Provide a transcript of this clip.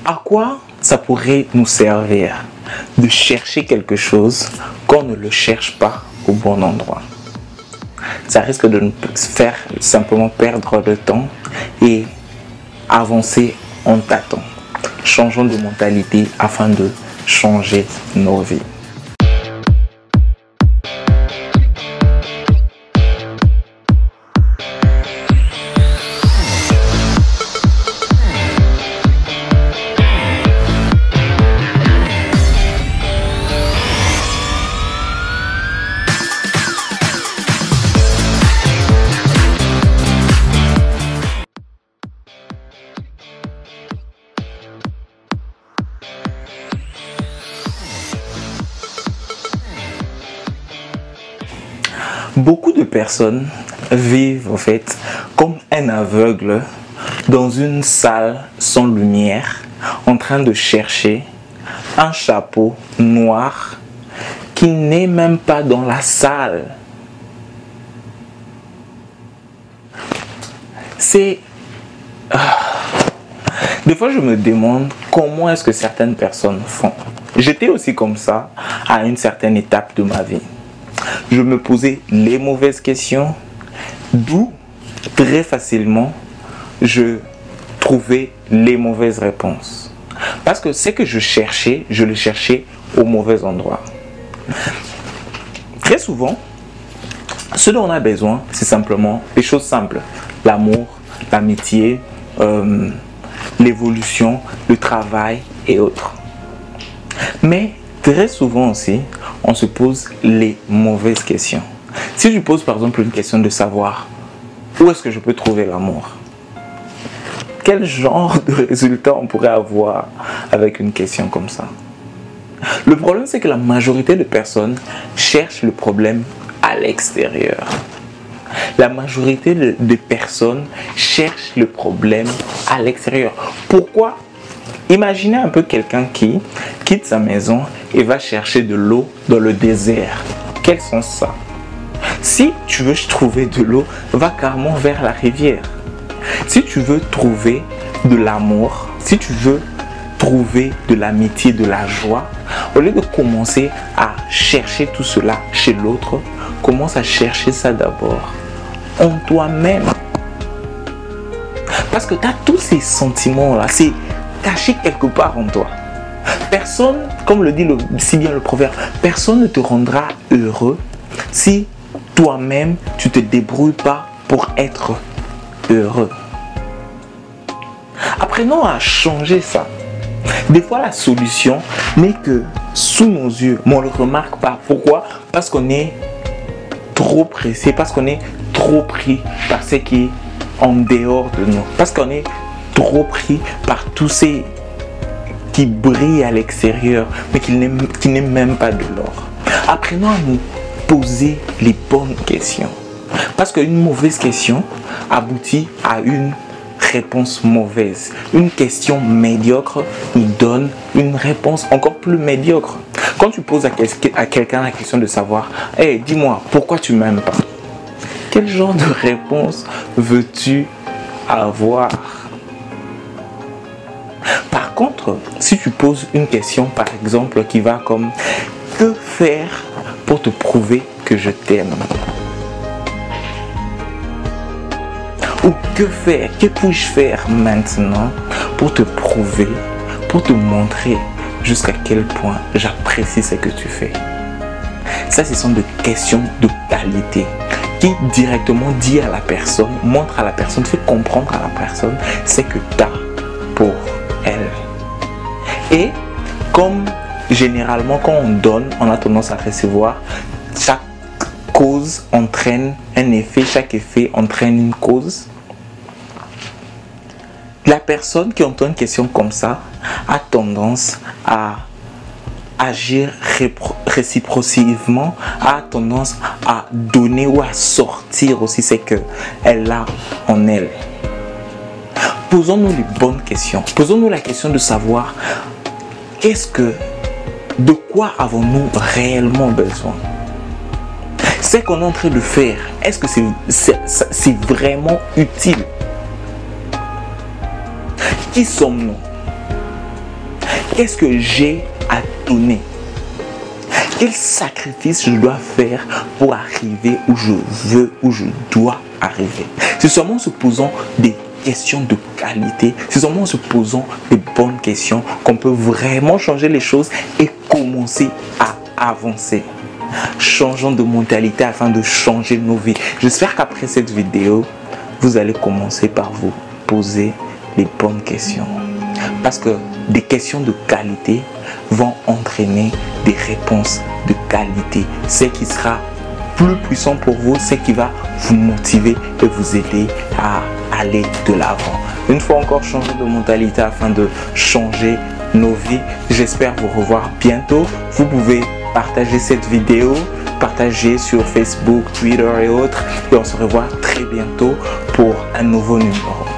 À quoi ça pourrait nous servir de chercher quelque chose qu'on ne le cherche pas au bon endroit? Ça risque de nous faire simplement perdre le temps et avancer en tâtons. Changeons de mentalité afin de changer nos vies. Beaucoup de personnes vivent en fait comme un aveugle dans une salle sans lumière, en train de chercher un chapeau noir qui n'est même pas dans la salle. Des fois je me demande comment est-ce que certaines personnes font. J'étais aussi comme ça à une certaine étape de ma vie. Je me posais les mauvaises questions, d'où très facilement je trouvais les mauvaises réponses. Parce que ce que je le cherchais au mauvais endroit. Très souvent, ce dont on a besoin, c'est simplement des choses simples. L'amour, l'amitié, l'évolution, le travail et autres. Mais très souvent aussi, on se pose les mauvaises questions. Si je pose par exemple une question de savoir où est-ce que je peux trouver l'amour, quel genre de résultat on pourrait avoir avec une question comme ça? Le problème, c'est que la majorité de personnes cherchent le problème à l'extérieur. La majorité des personnes cherchent le problème à l'extérieur. Pourquoi? Imaginez un peu quelqu'un qui quitte sa maison et va chercher de l'eau dans le désert. Quel sens ça? Si tu veux trouver de l'eau, va carrément vers la rivière. Si tu veux trouver de l'amour, si tu veux trouver de l'amitié, de la joie, au lieu de commencer à chercher tout cela chez l'autre, commence à chercher ça d'abord en toi-même. Parce que tu as tous ces sentiments-là, c'est caché quelque part en toi. Personne, comme le dit si bien le proverbe, personne ne te rendra heureux si toi-même tu te débrouilles pas pour être heureux. Apprenons à changer ça. Des fois la solution n'est que sous nos yeux, mais on ne le remarque pas. Pourquoi? Parce qu'on est trop pressé, parce qu'on est trop pris par ce qui est en dehors de nous, parce qu'on est trop pris par tous ces qui brillent à l'extérieur, mais qui n'aiment même pas de l'or. Apprenons à nous poser les bonnes questions. Parce qu'une mauvaise question aboutit à une réponse mauvaise. Une question médiocre nous donne une réponse encore plus médiocre. Quand tu poses à quelqu'un la question de savoir, hey, dis-moi, pourquoi tu m'aimes pas? Quel genre de réponse veux-tu avoir? Par contre, si tu poses une question, par exemple, qui va comme « Que faire pour te prouver que je t'aime ?» Ou « Que faire? Que puis-je faire maintenant pour te prouver, pour te montrer jusqu'à quel point j'apprécie ce que tu fais ?» Ça, ce sont des questions de qualité qui directement dit à la personne, montre à la personne, fait comprendre à la personne ce que tu as pour elle. Et comme généralement quand on donne, on a tendance à recevoir, chaque cause entraîne un effet, chaque effet entraîne une cause. La personne qui entend une question comme ça a tendance à agir réciproquement, a tendance à donner ou à sortir aussi ce qu'elle a en elle. Posons-nous les bonnes questions. Posons-nous la question de savoir de quoi avons-nous réellement besoin? Ce qu'on est en train de faire, est-ce que c'est vraiment utile? Qui sommes-nous? qu'est-ce que j'ai à donner? Quel sacrifice je dois faire pour arriver où je veux, où je dois arriver? C'est seulement en se posant des questions de qualité, c'est seulement en se posant des bonnes questions qu'on peut vraiment changer les choses et commencer à avancer. Changeons de mentalité afin de changer nos vies. J'espère qu'après cette vidéo, vous allez commencer par vous poser les bonnes questions. Parce que des questions de qualité vont entraîner des réponses de qualité. Ce qui sera plus puissant pour vous, ce qui va vous motiver et vous aider à aller de l'avant. Une fois encore, changer de mentalité afin de changer nos vies. J'espère vous revoir bientôt. Vous pouvez partager cette vidéo, partager sur Facebook, Twitter et autres. Et on se revoit très bientôt pour un nouveau numéro.